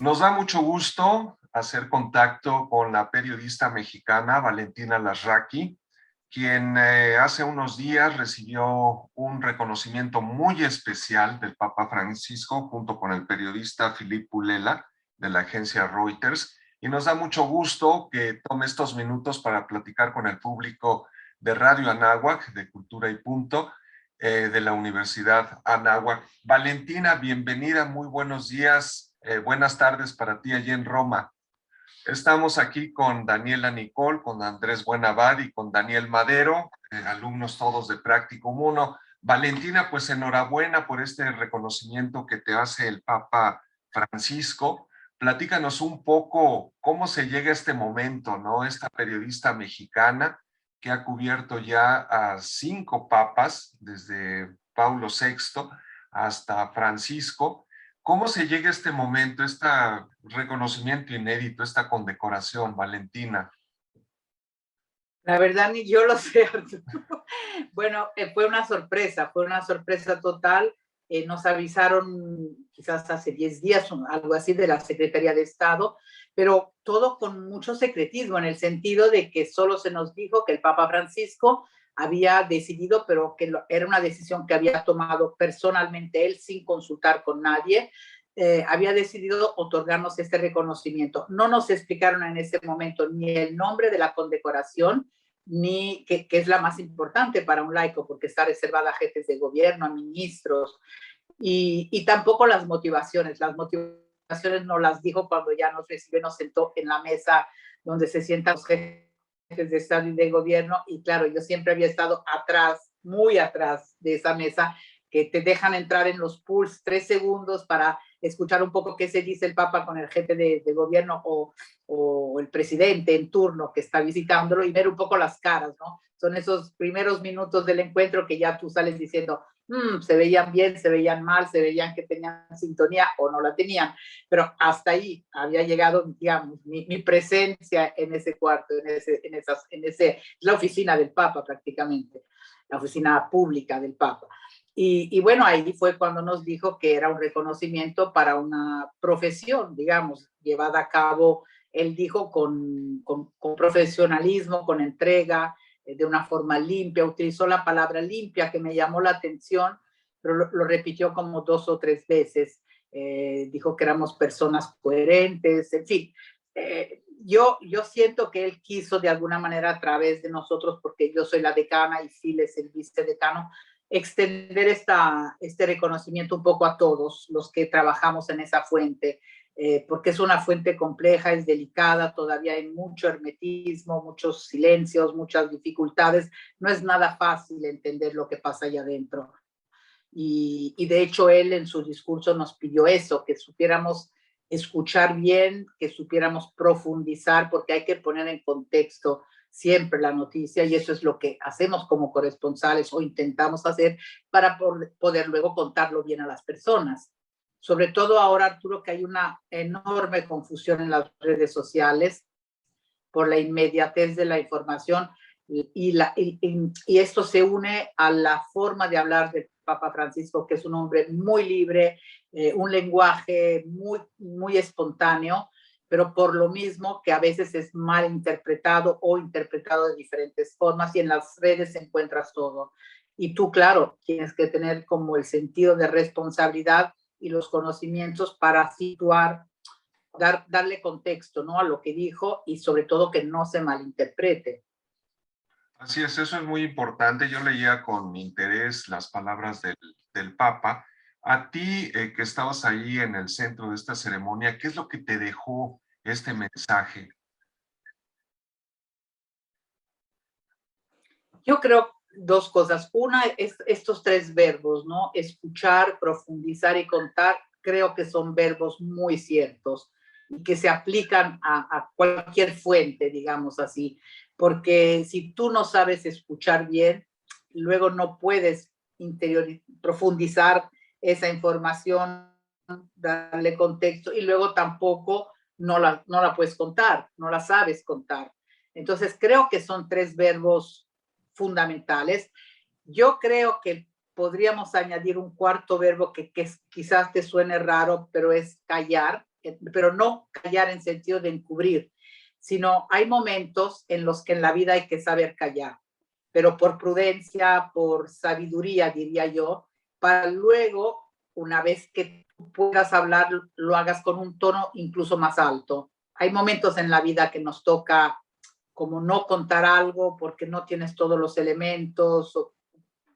Nos da mucho gusto hacer contacto con la periodista mexicana Valentina Larraqui, quien hace unos días recibió un reconocimiento muy especial del Papa Francisco junto con el periodista Philippe Pulela de la agencia Reuters, y nos da mucho gusto que tome estos minutos para platicar con el público de Radio Anáhuac, de Cultura y Punto, de la Universidad Anáhuac. Valentina, bienvenida, muy buenos días, buenas tardes para ti allí en Roma. Estamos aquí con Daniela Nicol, con Andrés Buenavad y con Daniel Madero, alumnos todos de Practicum 1. Valentina, pues enhorabuena por este reconocimiento que te hace el Papa Francisco. Platícanos un poco cómo se llega a este momento, ¿no? Esta periodista mexicana que ha cubierto ya a 5 papas, desde Paulo VI hasta Francisco. ¿Cómo se llega a este momento, este reconocimiento inédito, esta condecoración, Valentina? La verdad ni yo lo sé, Arturo. Bueno, fue una sorpresa total. Nos avisaron quizás hace 10 días, algo así, de la Secretaría de Estado, pero todo con mucho secretismo, en el sentido de que solo se nos dijo que el Papa Francisco había decidido, pero que era una decisión que había tomado personalmente él sin consultar con nadie. Había decidido otorgarnos este reconocimiento. No nos explicaron en ese momento ni el nombre de la condecoración, ni que es la más importante para un laico, porque está reservada a jefes de gobierno, a ministros, y tampoco las motivaciones. Las motivaciones no las dijo cuando ya nos recibió, nos sentó en la mesa donde se sientan los jefes de Estado y de gobierno, y claro, yo siempre había estado atrás, muy atrás de esa mesa, que te dejan entrar en los pools 3 segundos para escuchar un poco qué se dice el Papa con el jefe de gobierno o el presidente en turno que está visitándolo, y ver un poco las caras, ¿no? Son esos primeros minutos del encuentro que ya tú sales diciendo, se veían bien, se veían mal, se veían que tenían sintonía o no la tenían, pero hasta ahí había llegado, digamos, mi presencia en ese cuarto, la oficina del Papa prácticamente, la oficina pública del Papa. Y bueno, ahí fue cuando nos dijo que era un reconocimiento para una profesión, digamos, llevada a cabo, él dijo, con profesionalismo, con entrega, de una forma limpia. Utilizó la palabra limpia, que me llamó la atención, pero lo repitió como 2 o 3 veces. Dijo que éramos personas coherentes, en fin. Yo siento que él quiso de alguna manera, a través de nosotros, porque yo soy la decana y Phil es el vicedecano, extender este reconocimiento un poco a todos los que trabajamos en esa fuente, porque es una fuente compleja, es delicada, todavía hay mucho hermetismo, muchos silencios, muchas dificultades. No es nada fácil entender lo que pasa allá adentro. Y de hecho él en su discurso nos pidió eso, que supiéramos escuchar bien, que supiéramos profundizar, porque hay que poner en contexto siempre la noticia, y eso es lo que hacemos como corresponsales o intentamos hacer para poder luego contarlo bien a las personas. Sobre todo ahora, Arturo, que hay una enorme confusión en las redes sociales por la inmediatez de la información, y esto se une a la forma de hablar del Papa Francisco, que es un hombre muy libre, un lenguaje muy, muy espontáneo, pero por lo mismo que a veces es mal interpretado o interpretado de diferentes formas, y en las redes encuentras todo. Y tú, claro, tienes que tener como el sentido de responsabilidad y los conocimientos para situar, darle contexto, ¿no?, a lo que dijo, y sobre todo que no se malinterprete. Así es, eso es muy importante. Yo leía con interés las palabras del Papa. A ti, que estabas ahí en el centro de esta ceremonia, ¿qué es lo que te dejó este mensaje? Yo creo 2 cosas. Una es estos 3 verbos, ¿no? Escuchar, profundizar y contar. Creo que son verbos muy ciertos y que se aplican a cualquier fuente, digamos así. Porque si tú no sabes escuchar bien, luego no puedes profundizar esa información, darle contexto, y luego tampoco no la puedes contar, no la sabes contar. Entonces creo que son 3 verbos fundamentales. Yo creo que podríamos añadir un cuarto verbo que quizás te suene raro, pero es callar. pero no callar en sentido de encubrir, sino hay momentos en los que en la vida hay que saber callar, pero por prudencia, por sabiduría, diría yo, para luego, una vez que puedas hablar, lo hagas con un tono incluso más alto. Hay momentos en la vida que nos toca como no contar algo porque no tienes todos los elementos, o,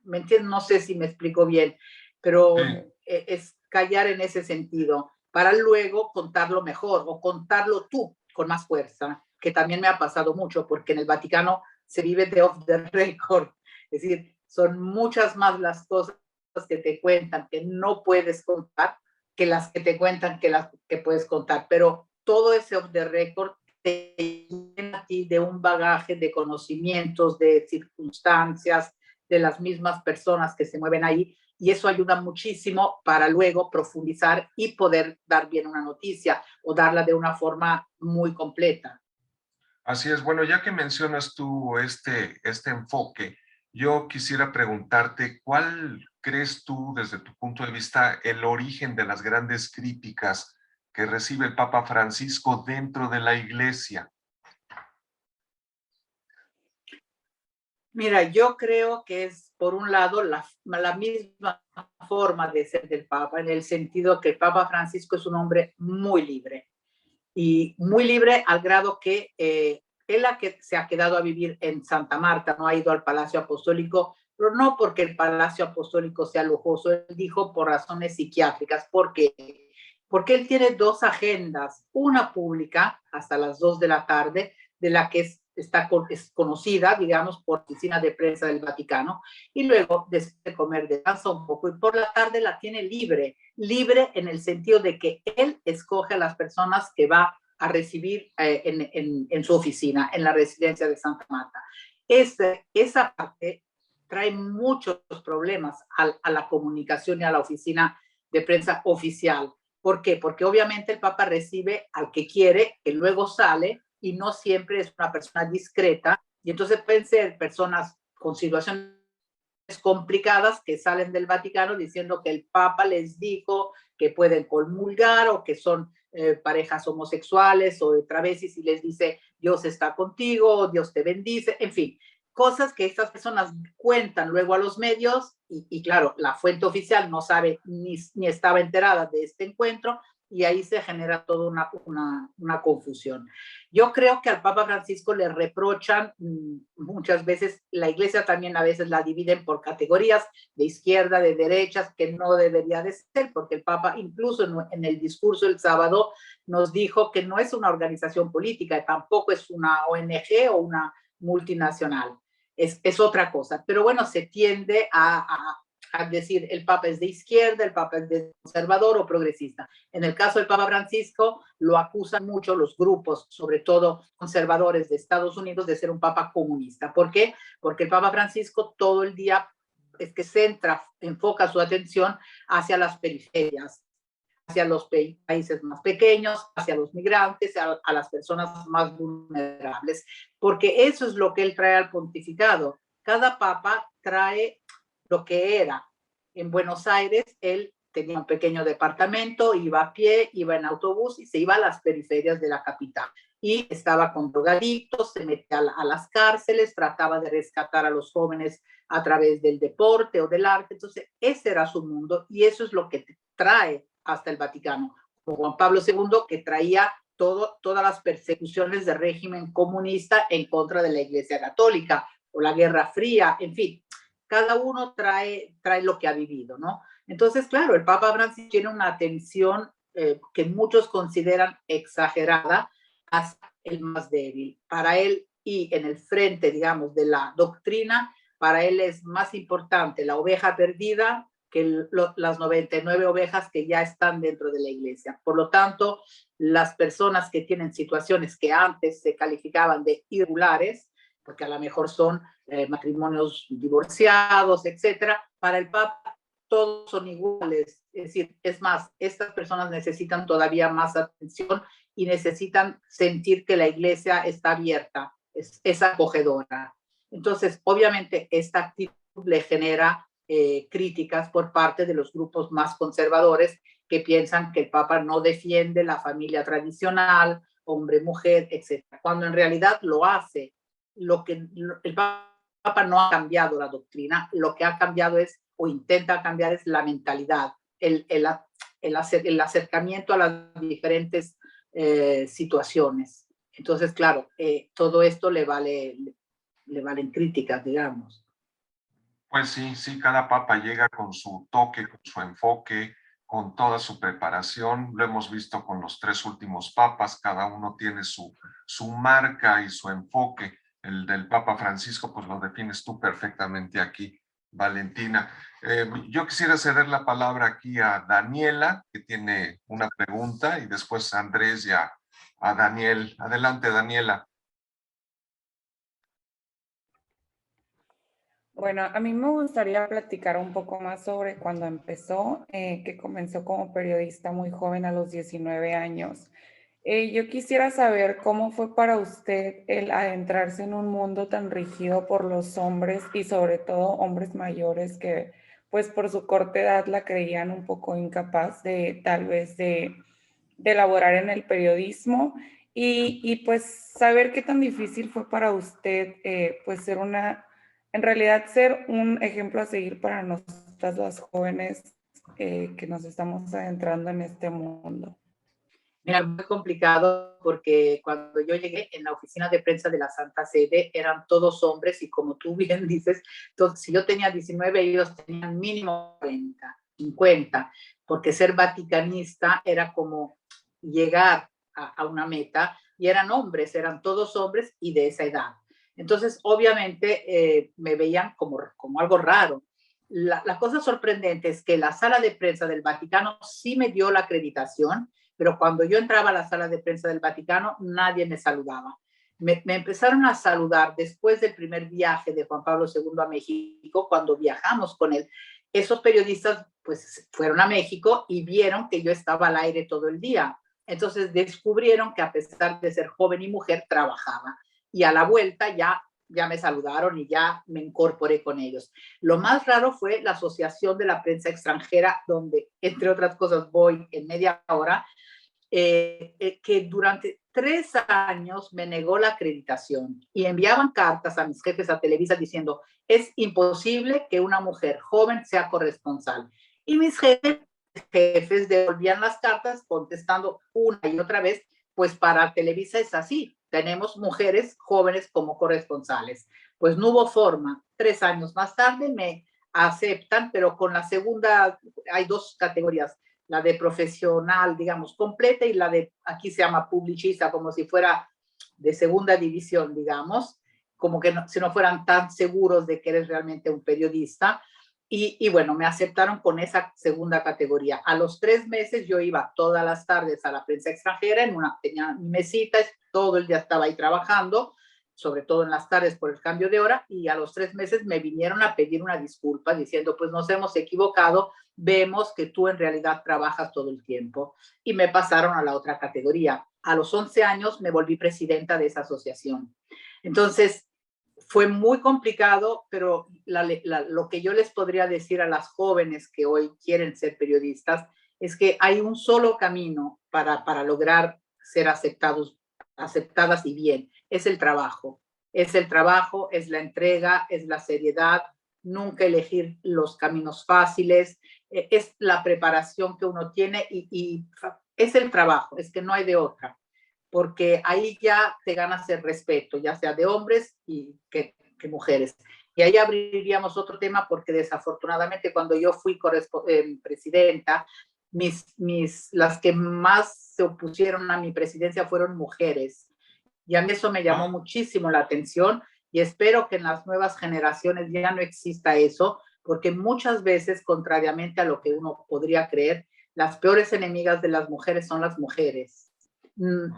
¿me entiendes? No sé si me explico bien, pero Sí. es callar en ese sentido, para luego contarlo mejor o contarlo tú con más fuerza, que también me ha pasado mucho, porque en el Vaticano se vive de off the record, es decir, son muchas más las cosas que te cuentan que no puedes contar que las que te cuentan que las que puedes contar, pero todo ese off the record te llena a ti de un bagaje de conocimientos, de circunstancias, de las mismas personas que se mueven ahí, y eso ayuda muchísimo para luego profundizar y poder dar bien una noticia o darla de una forma muy completa. Así es. Bueno, ya que mencionas tú este enfoque, yo quisiera preguntarte, ¿cuál crees tú, desde tu punto de vista, el origen de las grandes críticas que recibe el Papa Francisco dentro de la Iglesia? Mira, yo creo que es, por un lado, la misma forma de ser del Papa, en el sentido que el Papa Francisco es un hombre muy libre, y muy libre al grado que él se ha quedado a vivir en Santa Marta, no ha ido al Palacio Apostólico, pero no porque el Palacio Apostólico sea lujoso, él dijo por razones psiquiátricas. ¿Por qué? Porque él tiene dos agendas, una pública hasta las 2 de la tarde, de la que es conocida, digamos, por oficina de prensa del Vaticano, y luego, después de comer, descansa un poco, y por la tarde la tiene libre, libre en el sentido de que él escoge a las personas que va a recibir en su oficina, en la residencia de Santa Marta. Esa parte trae muchos problemas a la comunicación y a la oficina de prensa oficial. ¿Por qué? Porque obviamente el Papa recibe al que quiere, que luego sale, y no siempre es una persona discreta, y entonces pueden ser personas con situaciones complicadas que salen del Vaticano diciendo que el Papa les dijo que pueden comulgar, o que son parejas homosexuales o de travestis, y les dice Dios está contigo, Dios te bendice, en fin, cosas que estas personas cuentan luego a los medios, y claro, la fuente oficial no sabe ni estaba enterada de este encuentro, y ahí se genera toda una confusión. Yo creo que al Papa Francisco le reprochan muchas veces, la Iglesia también a veces la dividen por categorías de izquierda, de derechas, que no debería de ser, porque el Papa incluso en el discurso el sábado nos dijo que no es una organización política, tampoco es una ONG o una multinacional, es otra cosa. Pero bueno, se tiende a decir el Papa es de izquierda, el Papa es de conservador o progresista. En el caso del Papa Francisco, lo acusan mucho los grupos, sobre todo conservadores de Estados Unidos, de ser un Papa comunista. ¿Por qué? Porque el Papa Francisco todo el día es que enfoca su atención hacia las periferias, hacia los países más pequeños, hacia los migrantes, a las personas más vulnerables, porque eso es lo que él trae al pontificado. Cada papa trae lo que era. En Buenos Aires, él tenía un pequeño departamento, iba a pie, iba en autobús y se iba a las periferias de la capital. Y estaba con drogadictos, se metía a las cárceles, trataba de rescatar a los jóvenes a través del deporte o del arte. Entonces, ese era su mundo, y eso es lo que trae hasta el Vaticano. Como Juan Pablo II, que traía todas las persecuciones del régimen comunista en contra de la Iglesia Católica, o la Guerra Fría, en fin, cada uno trae lo que ha vivido, ¿no? Entonces, claro, el Papa Francisco tiene una atención que muchos consideran exagerada hacia el más débil. Para él, y en el frente, digamos, de la doctrina, para él es más importante la oveja perdida que las 99 ovejas que ya están dentro de la iglesia. Por lo tanto, las personas que tienen situaciones que antes se calificaban de irregulares, porque a lo mejor son matrimonios divorciados, etcétera, para el Papa todos son iguales. Es decir, es más, estas personas necesitan todavía más atención y necesitan sentir que la iglesia está abierta, es acogedora. Entonces, obviamente, esta actitud le genera críticas por parte de los grupos más conservadores, que piensan que el Papa no defiende la familia tradicional, hombre, mujer, etcétera, cuando en realidad lo hace. El Papa no ha cambiado la doctrina, lo que ha cambiado es, o intenta cambiar, es la mentalidad, el acercamiento a las diferentes situaciones. Entonces, claro, todo esto le valen críticas, digamos. Pues sí, sí, cada papa llega con su toque, con su enfoque, con toda su preparación. Lo hemos visto con los tres últimos papas, cada uno tiene su marca y su enfoque. El del Papa Francisco, pues lo defines tú perfectamente aquí, Valentina. Yo quisiera ceder la palabra aquí a Daniela, que tiene una pregunta, y después a Andrés y a Daniel. Adelante, Daniela. Bueno, a mí me gustaría platicar un poco más sobre cuando empezó, que comenzó como periodista muy joven a los 19 años. Yo quisiera saber cómo fue para usted el adentrarse en un mundo tan rígido por los hombres y sobre todo hombres mayores que pues por su corta edad la creían un poco incapaz de tal vez de laborar en el periodismo y pues saber qué tan difícil fue para usted pues en realidad ser un ejemplo a seguir para nosotras las jóvenes que nos estamos adentrando en este mundo. Mira, muy complicado porque cuando yo llegué en la oficina de prensa de la Santa Sede eran todos hombres y como tú bien dices, si yo tenía 19, ellos tenían mínimo 40, 50, porque ser vaticanista era como llegar a una meta y eran hombres, eran todos hombres y de esa edad. Entonces, obviamente, me veían como algo raro. La cosa sorprendente es que la sala de prensa del Vaticano sí me dio la acreditación, pero cuando yo entraba a la sala de prensa del Vaticano, nadie me saludaba. Me empezaron a saludar después del primer viaje de Juan Pablo II a México, cuando viajamos con él. Esos periodistas pues fueron a México y vieron que yo estaba al aire todo el día. Entonces descubrieron que a pesar de ser joven y mujer, trabajaba. Y a la vuelta ya me saludaron y ya me incorporé con ellos. Lo más raro fue la Asociación de la Prensa Extranjera, donde, entre otras cosas, voy en media hora, que durante 3 años me negó la acreditación y enviaban cartas a mis jefes a Televisa diciendo, es imposible que una mujer joven sea corresponsal. Y mis jefes devolvían las cartas contestando una y otra vez, pues para Televisa es así, tenemos mujeres jóvenes como corresponsales. Pues no hubo forma. 3 años más tarde me aceptan, pero con la segunda, hay 2 categorías, la de profesional, digamos, completa y la de, aquí se llama publicista, como si fuera de segunda división, digamos, como que si no fueran tan seguros de que eres realmente un periodista. Y bueno, me aceptaron con esa segunda categoría. A los 3 meses yo iba todas las tardes a la prensa extranjera, tenía mi mesita, todo el día estaba ahí trabajando, sobre todo en las tardes por el cambio de hora, y a los 3 meses me vinieron a pedir una disculpa diciendo, pues nos hemos equivocado, vemos que tú en realidad trabajas todo el tiempo. Y me pasaron a la otra categoría. A los 11 años me volví presidenta de esa asociación. Entonces, fue muy complicado, pero lo que yo les podría decir a las jóvenes que hoy quieren ser periodistas es que hay un solo camino para lograr ser aceptadas y bien. Es el trabajo. Es el trabajo, es la entrega, es la seriedad, nunca elegir los caminos fáciles, es la preparación que uno tiene y es el trabajo, es que no hay de otra, porque ahí ya te ganas el respeto, ya sea de hombres que mujeres. Y ahí abriríamos otro tema porque desafortunadamente cuando yo fui presidenta, las que más se opusieron a mi presidencia fueron mujeres. Y a mí eso me llamó muchísimo la atención y espero que en las nuevas generaciones ya no exista eso, porque muchas veces, contrariamente a lo que uno podría creer, las peores enemigas de las mujeres son las mujeres.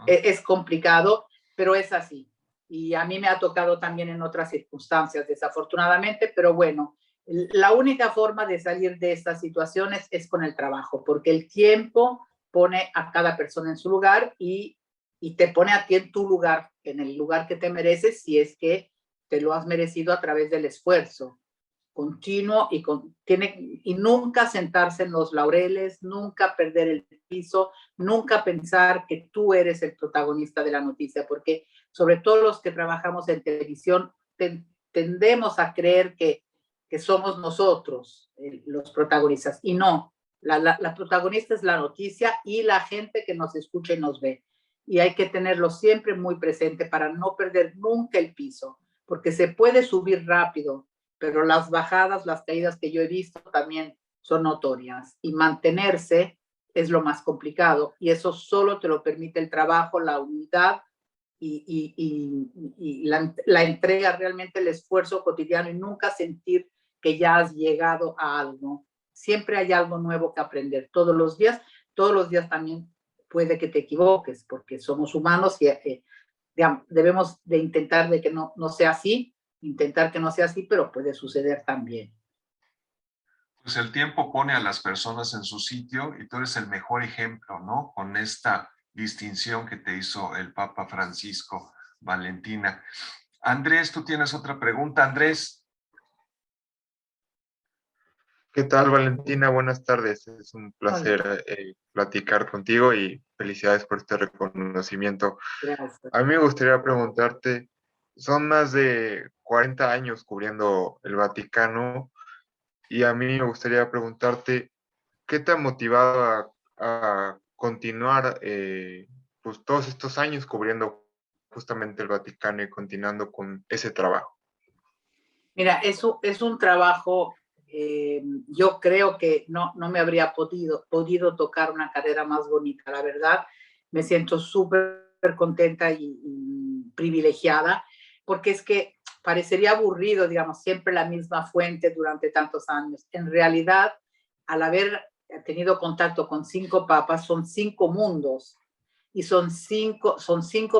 Es complicado, pero es así. Y a mí me ha tocado también en otras circunstancias, desafortunadamente, pero bueno, la única forma de salir de estas situaciones es con el trabajo, porque el tiempo pone a cada persona en su lugar y te pone a ti en tu lugar, en el lugar que te mereces, si es que te lo has merecido a través del esfuerzo. continuo y nunca sentarse en los laureles, nunca perder el piso, nunca pensar que tú eres el protagonista de la noticia, porque sobre todo los que trabajamos en televisión tendemos a creer que somos nosotros los protagonistas, y no, la protagonista es la noticia y la gente que nos escucha y nos ve. Y hay que tenerlo siempre muy presente para no perder nunca el piso, porque se puede subir rápido, pero las bajadas, las caídas que yo he visto también son notorias. Y mantenerse es lo más complicado. Y eso solo te lo permite el trabajo, la unidad y la entrega, realmente el esfuerzo cotidiano, y nunca sentir que ya has llegado a algo. Siempre hay algo nuevo que aprender todos los días. Todos los días también puede que te equivoques, porque somos humanos y digamos, debemos de intentar de que no sea así, intentar que no sea así, pero puede suceder también. Pues el tiempo pone a las personas en su sitio y tú eres el mejor ejemplo, ¿no? Con esta distinción que te hizo el Papa Francisco, Valentina. Andrés, tú tienes otra pregunta. Andrés. ¿Qué tal, Valentina? Buenas tardes. Es un placer platicar contigo y felicidades por este reconocimiento. Gracias. A mí me gustaría preguntarte, son más de 40 años cubriendo el Vaticano y a mí me gustaría preguntarte, ¿qué te ha motivado a continuar pues todos estos años cubriendo justamente el Vaticano y continuando con ese trabajo? Mira, eso es un trabajo, yo creo que no me habría podido tocar una carrera más bonita, la verdad. Me siento súper contenta y privilegiada, porque es que parecería aburrido, digamos, siempre la misma fuente durante tantos años. En realidad, al haber tenido contacto con 5 papas, son 5 mundos, y son cinco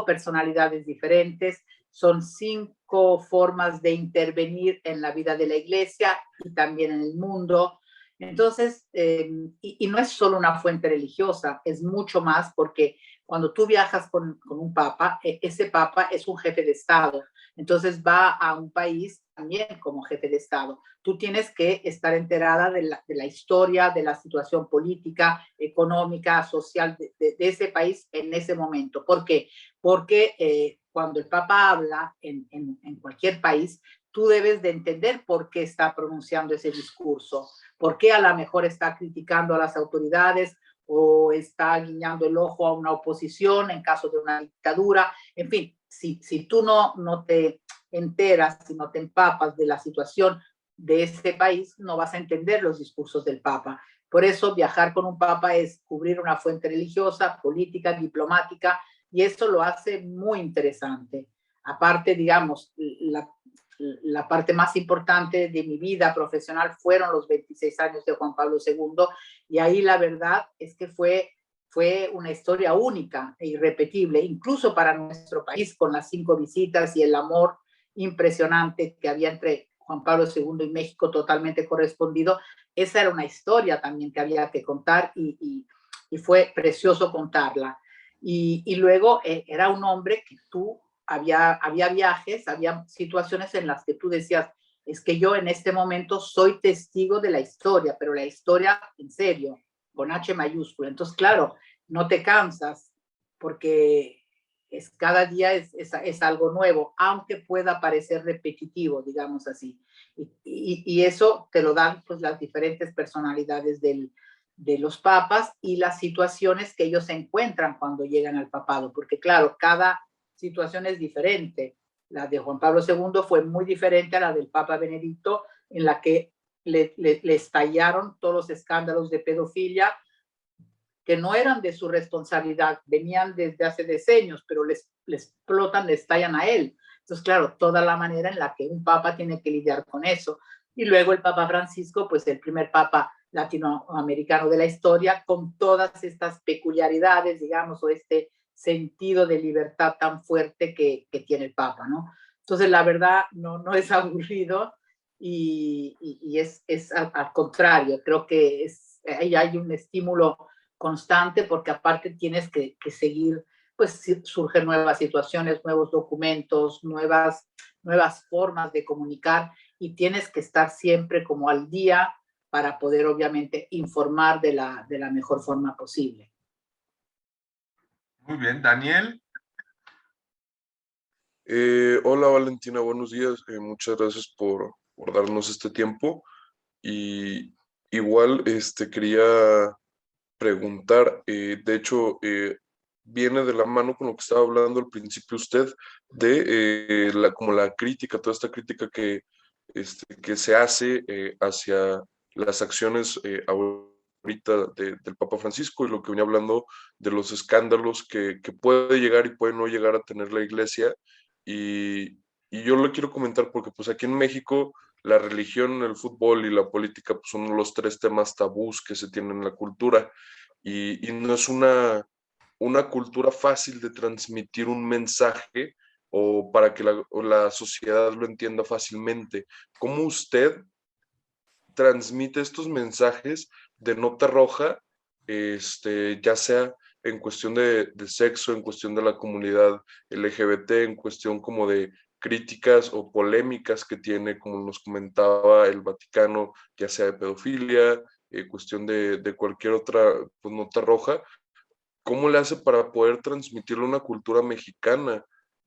personalidades diferentes, son 5 formas de intervenir en la vida de la iglesia y también en el mundo. Entonces, y no es solo una fuente religiosa, es mucho más, porque cuando tú viajas con un papa, ese papa es un jefe de Estado, entonces va a un país también como jefe de Estado. Tú tienes que estar enterada de la historia, de la situación política, económica, social de ese país en ese momento. ¿Por qué? Porque cuando el Papa habla en cualquier país, tú debes de entender por qué está pronunciando ese discurso, por qué a lo mejor está criticando a las autoridades o está guiñando el ojo a una oposición en caso de una dictadura. En fin, si tú no te enteras, si no te empapas de la situación de ese país, no vas a entender los discursos del Papa. Por eso viajar con un Papa es cubrir una fuente religiosa, política, diplomática, y eso lo hace muy interesante. Aparte, digamos, la parte más importante de mi vida profesional fueron los 26 años de Juan Pablo II, y ahí la verdad es que fue una historia única e irrepetible, incluso para nuestro país, con las 5 visitas y el amor impresionante que había entre Juan Pablo II y México, totalmente correspondido. Esa era una historia también que había que contar, y fue precioso contarla. Y luego era un hombre que había viajes, había situaciones en las que tú decías, es que yo en este momento soy testigo de la historia, pero la historia en serio, con H mayúscula. Entonces, claro, no te cansas, porque cada día es algo nuevo, aunque pueda parecer repetitivo, digamos así. Y eso te lo dan pues las diferentes personalidades de los papas y las situaciones que ellos se encuentran cuando llegan al papado, porque claro, cada situación es diferente. La de Juan Pablo II fue muy diferente a la del Papa Benedicto, en la que le estallaron todos los escándalos de pedofilia, que no eran de su responsabilidad, venían desde hace decenios, pero les explotan, le estallan a él. Entonces, claro, toda la manera en la que un papa tiene que lidiar con eso. Y luego el Papa Francisco, pues el primer papa latinoamericano de la historia, con todas estas peculiaridades, digamos, o este sentido de libertad tan fuerte que tiene el papa, ¿no? Entonces, la verdad, no es aburrido, y es al contrario, creo que ahí hay un estímulo constante, porque aparte tienes que seguir, pues surgen nuevas situaciones, nuevos documentos, nuevas formas de comunicar, y tienes que estar siempre como al día para poder obviamente informar de la mejor forma posible. Muy bien, Daniel. Hola Valentina, buenos días. Muchas gracias por darnos este tiempo. Y igual quería preguntar, de hecho, viene de la mano con lo que estaba hablando al principio usted de como la crítica, toda esta crítica que se hace hacia las acciones ahorita del Papa Francisco y lo que venía hablando de los escándalos que puede llegar y puede no llegar a tener la iglesia. Y, y yo lo quiero comentar porque pues aquí en México la religión, el fútbol y la política pues, son los tres temas tabús que se tienen en la cultura y no es una cultura fácil de transmitir un mensaje o para que o la sociedad lo entienda fácilmente. ¿Cómo usted transmite estos mensajes de nota roja, ya sea en cuestión de sexo, en cuestión de la comunidad LGBT, en cuestión como de críticas o polémicas que tiene, como nos comentaba el Vaticano, ya sea de pedofilia, cuestión de cualquier otra pues, nota roja? ¿Cómo le hace para poder transmitirle a una cultura mexicana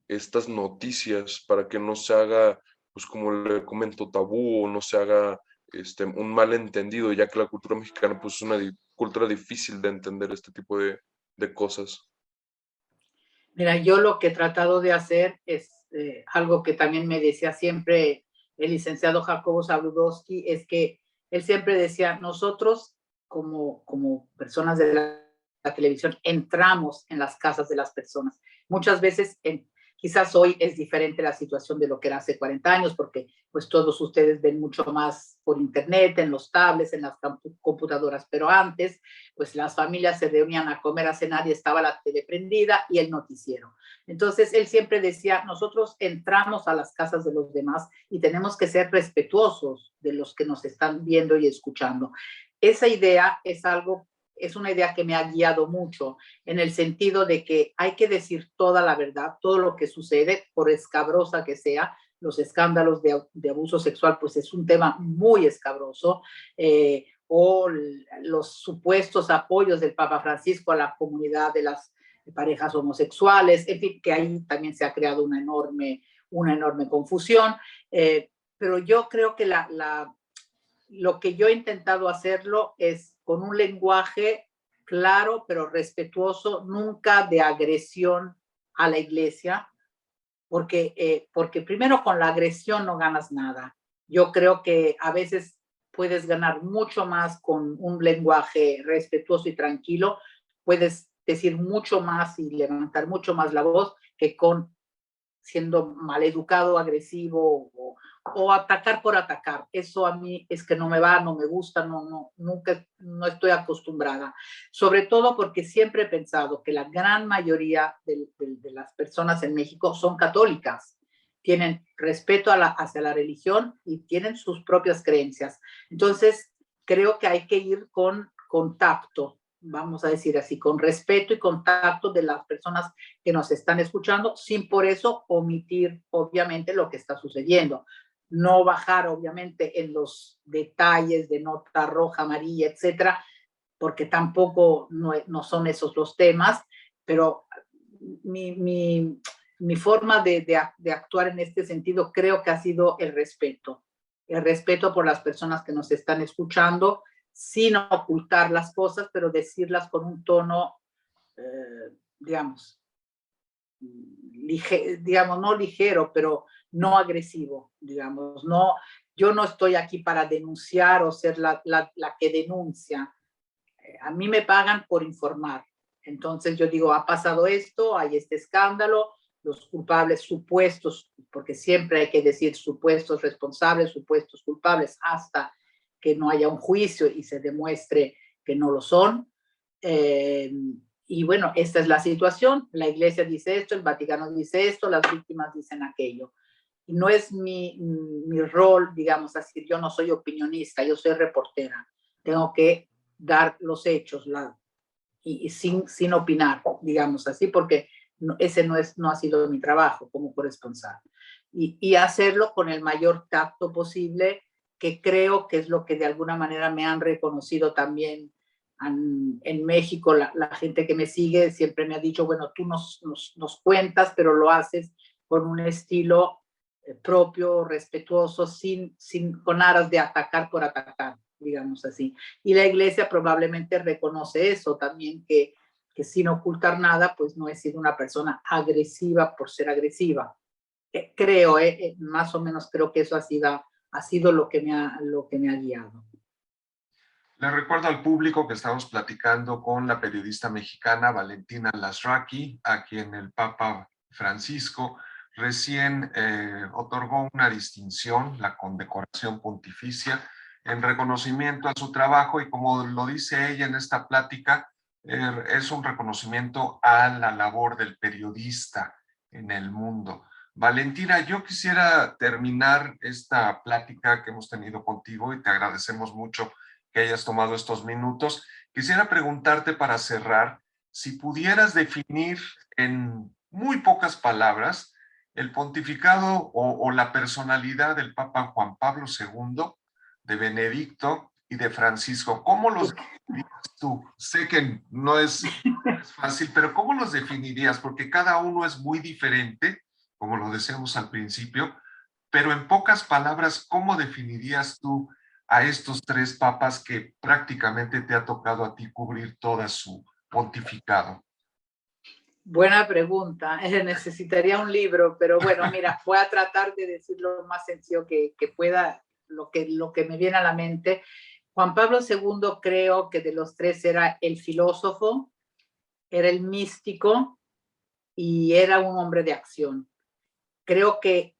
estas noticias para que no se haga, pues como le comento, tabú o no se haga un malentendido, ya que la cultura mexicana pues, es una cultura difícil de entender este tipo de cosas? Mira, yo lo que he tratado de hacer es algo que también me decía siempre el licenciado Jacobo Zabludowski, es que él siempre decía, nosotros como personas de la televisión entramos en las casas de las personas. Muchas veces, quizás hoy es diferente la situación de lo que era hace 40 años, porque pues todos ustedes ven mucho más por internet, en los tablets, en las computadoras, pero antes pues las familias se reunían a comer, a cenar y estaba la tele prendida y el noticiero. Entonces él siempre decía, nosotros entramos a las casas de los demás y tenemos que ser respetuosos de los que nos están viendo y escuchando. Esa idea es una idea que me ha guiado mucho en el sentido de que hay que decir toda la verdad, todo lo que sucede, por escabrosa que sea. Los escándalos de abuso sexual, pues es un tema muy escabroso, o los supuestos apoyos del Papa Francisco a la comunidad de las parejas homosexuales, en fin, que ahí también se ha creado una enorme confusión. Pero yo creo que lo que yo he intentado hacerlo es con un lenguaje claro pero respetuoso, nunca de agresión a la iglesia, porque primero con la agresión no ganas nada. Yo creo que a veces puedes ganar mucho más con un lenguaje respetuoso y tranquilo, puedes decir mucho más y levantar mucho más la voz que con siendo maleducado, agresivo o atacar por atacar. Eso a mí es que no me va, no me gusta, nunca, no estoy acostumbrada. Sobre todo porque siempre he pensado que la gran mayoría de las personas en México son católicas, tienen respeto hacia la religión y tienen sus propias creencias. Entonces, creo que hay que ir con contacto, vamos a decir así, con respeto y contacto de las personas que nos están escuchando, sin por eso omitir, obviamente, lo que está sucediendo. No bajar, obviamente, en los detalles de nota roja, amarilla, etcétera, porque tampoco no son esos los temas, pero mi forma de actuar en este sentido creo que ha sido el respeto por las personas que nos están escuchando, sin ocultar las cosas, pero decirlas con un tono, digamos, no ligero, pero no agresivo, digamos. No, yo no estoy aquí para denunciar o ser la que denuncia. A mí me pagan por informar. Entonces yo digo, ha pasado esto, hay este escándalo, los culpables supuestos, porque siempre hay que decir supuestos responsables, supuestos culpables, hasta que no haya un juicio y se demuestre que no lo son. Y bueno, esta es la situación. La iglesia dice esto, el Vaticano dice esto, las víctimas dicen aquello. Y no es mi rol, digamos así, yo no soy opinionista, yo soy reportera. Tengo que dar los hechos y sin opinar, digamos así, porque ese no ha sido mi trabajo como corresponsal. Y hacerlo con el mayor tacto posible, que creo que es lo que de alguna manera me han reconocido también en México. La gente que me sigue siempre me ha dicho, bueno, tú nos cuentas, pero lo haces con un estilo propio, respetuoso, con aras de atacar por atacar, digamos así. Y la iglesia probablemente reconoce eso también, que sin ocultar nada, pues no he sido una persona agresiva por ser agresiva. Creo, más o menos creo que eso ha sido lo que me ha guiado. Le recuerdo al público que estamos platicando con la periodista mexicana Valentina Lasraki, a quien el Papa Francisco recién otorgó una distinción, la condecoración pontificia, en reconocimiento a su trabajo, y como lo dice ella en esta plática, es un reconocimiento a la labor del periodista en el mundo. Valentina, yo quisiera terminar esta plática que hemos tenido contigo y te agradecemos mucho que hayas tomado estos minutos. Quisiera preguntarte para cerrar, si pudieras definir en muy pocas palabras el pontificado o la personalidad del Papa Juan Pablo II, de Benedicto y de Francisco. ¿Cómo los definirías tú? Sé que no es fácil, pero ¿cómo los definirías? Porque cada uno es muy diferente, como lo decíamos al principio, pero en pocas palabras, ¿cómo definirías tú a estos tres papas que prácticamente te ha tocado a ti cubrir toda su pontificado? Buena pregunta. Necesitaría un libro, pero bueno, mira, voy a tratar de decir lo más sencillo que pueda, lo que me viene a la mente. Juan Pablo II, creo que de los tres era el filósofo, era el místico y era un hombre de acción. Creo que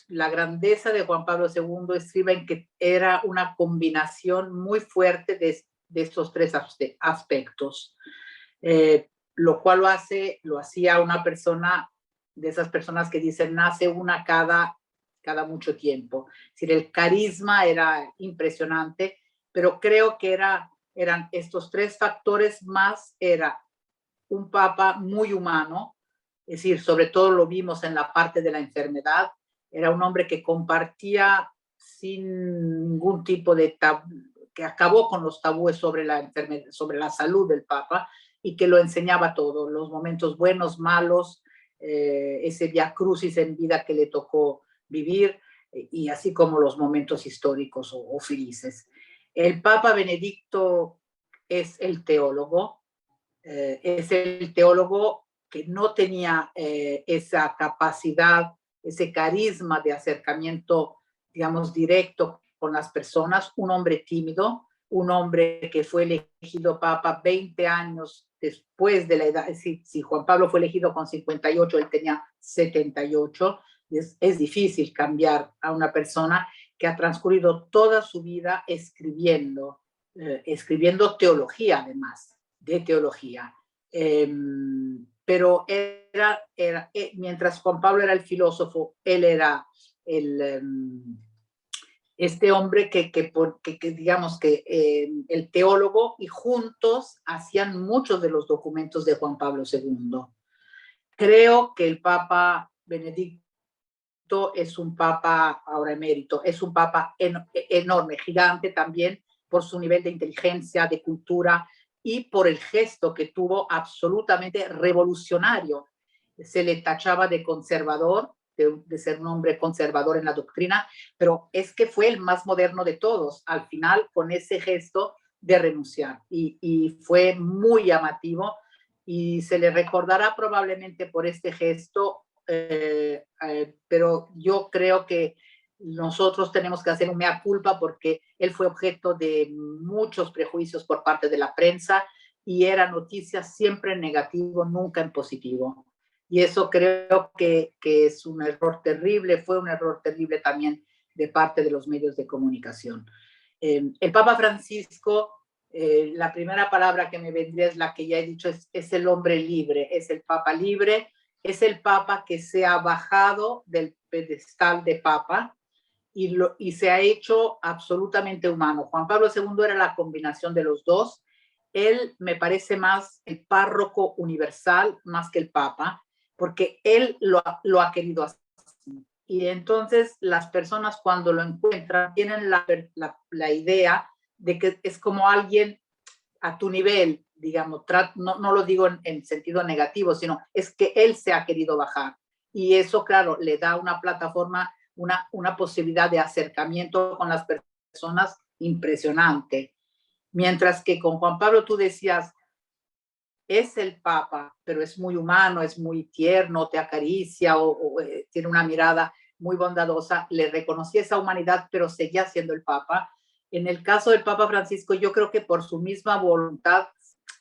la grandeza de Juan Pablo II estriba en que era una combinación muy fuerte de estos tres aspectos, lo cual lo hacía una persona, de esas personas que dicen nace una cada mucho tiempo. Es decir, el carisma era impresionante, pero creo que eran estos tres factores más. Era un papa muy humano, es decir, sobre todo lo vimos en la parte de la enfermedad. Era un hombre que compartía sin ningún tipo de tabú, que acabó con los tabúes sobre la enfermedad, sobre la salud del Papa, y que lo enseñaba todo, los momentos buenos, malos, ese via crucis en vida que le tocó vivir, y así como los momentos históricos o felices. El Papa Benedicto es el teólogo que no tenía esa capacidad, ese carisma de acercamiento, digamos, directo con las personas, un hombre tímido, un hombre que fue elegido papa 20 años después de la edad. Si Juan Pablo fue elegido con 58, él tenía 78. Es difícil cambiar a una persona que ha transcurrido toda su vida escribiendo teología, además de teología. Pero mientras Juan Pablo era el filósofo, él era este hombre que digamos que el teólogo, y juntos hacían muchos de los documentos de Juan Pablo II. Creo que el Papa Benedicto es un papa ahora emérito, es un papa enorme, gigante también por su nivel de inteligencia, de cultura, y por el gesto que tuvo absolutamente revolucionario. Se le tachaba de conservador, de ser un hombre conservador en la doctrina, pero es que fue el más moderno de todos, al final, con ese gesto de renunciar, y fue muy llamativo, y se le recordará probablemente por este gesto, pero yo creo que nosotros tenemos que hacer un mea culpa, porque él fue objeto de muchos prejuicios por parte de la prensa, y era noticia siempre en negativo, nunca en positivo. Y eso creo que es un error terrible, fue un error terrible también de parte de los medios de comunicación. El Papa Francisco, la primera palabra que me vendría es la que ya he dicho, es el hombre libre, es el Papa libre, es el Papa que se ha bajado del pedestal de Papa y se ha hecho absolutamente humano. Juan Pablo II era la combinación de los dos. Él me parece más el párroco universal, más que el Papa. porque él lo ha querido así. Y entonces las personas cuando lo encuentran tienen la idea de que es como alguien a tu nivel, digamos, no lo digo en sentido negativo, sino es que él se ha querido bajar. Y eso, claro, le da una plataforma, una posibilidad de acercamiento con las personas impresionante. Mientras que con Juan Pablo tú decías, es el Papa, pero es muy humano, es muy tierno, te acaricia o tiene una mirada muy bondadosa, le reconocí esa humanidad, pero seguía siendo el Papa. En el caso del Papa Francisco, yo creo que por su misma voluntad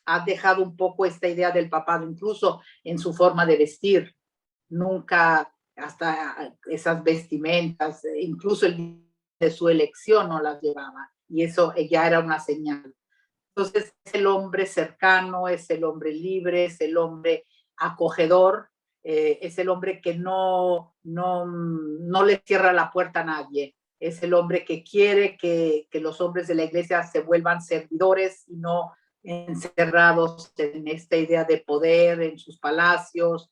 ha dejado un poco esta idea del papado, incluso en su forma de vestir. Nunca, hasta esas vestimentas, incluso el de su elección no las llevaba. Y eso ya era una señal. Entonces es el hombre cercano, es el hombre libre, es el hombre acogedor, es el hombre que no le cierra la puerta a nadie, es el hombre que quiere que los hombres de la iglesia se vuelvan servidores y no encerrados en esta idea de poder en sus palacios.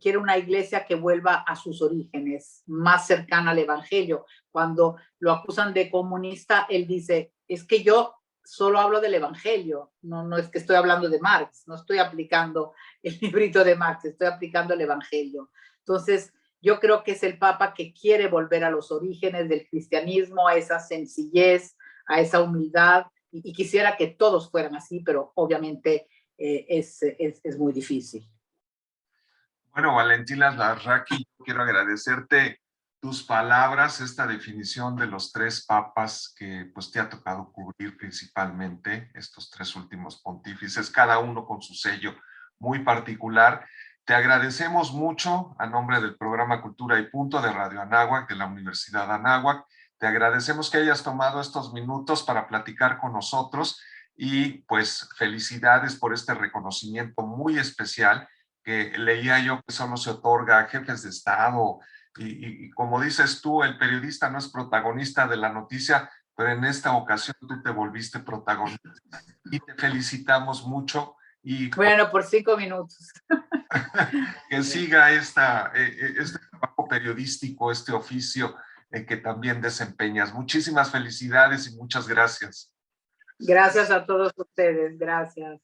Quiere una iglesia que vuelva a sus orígenes, más cercana al evangelio. Cuando lo acusan de comunista, él dice, es que yo solo hablo del evangelio, no es que estoy hablando de Marx, no estoy aplicando el librito de Marx, estoy aplicando el evangelio. Entonces, yo creo que es el Papa que quiere volver a los orígenes del cristianismo, a esa sencillez, a esa humildad, y quisiera que todos fueran así, pero obviamente es muy difícil. Bueno, Valentina Larraqui, quiero agradecerte tus palabras, esta definición de los tres papas que pues te ha tocado cubrir principalmente, estos tres últimos pontífices, cada uno con su sello muy particular. Te agradecemos mucho a nombre del programa Cultura y Punto de Radio Anáhuac, de la Universidad Anáhuac. Te agradecemos que hayas tomado estos minutos para platicar con nosotros y pues felicidades por este reconocimiento muy especial que leía yo que solo se otorga a jefes de Estado y como dices tú, el periodista no es protagonista de la noticia, pero en esta ocasión tú te volviste protagonista y te felicitamos mucho. Y bueno, por 5 minutos. Que siga este trabajo periodístico, este oficio que también desempeñas. Muchísimas felicidades y muchas gracias. Gracias a todos ustedes, gracias.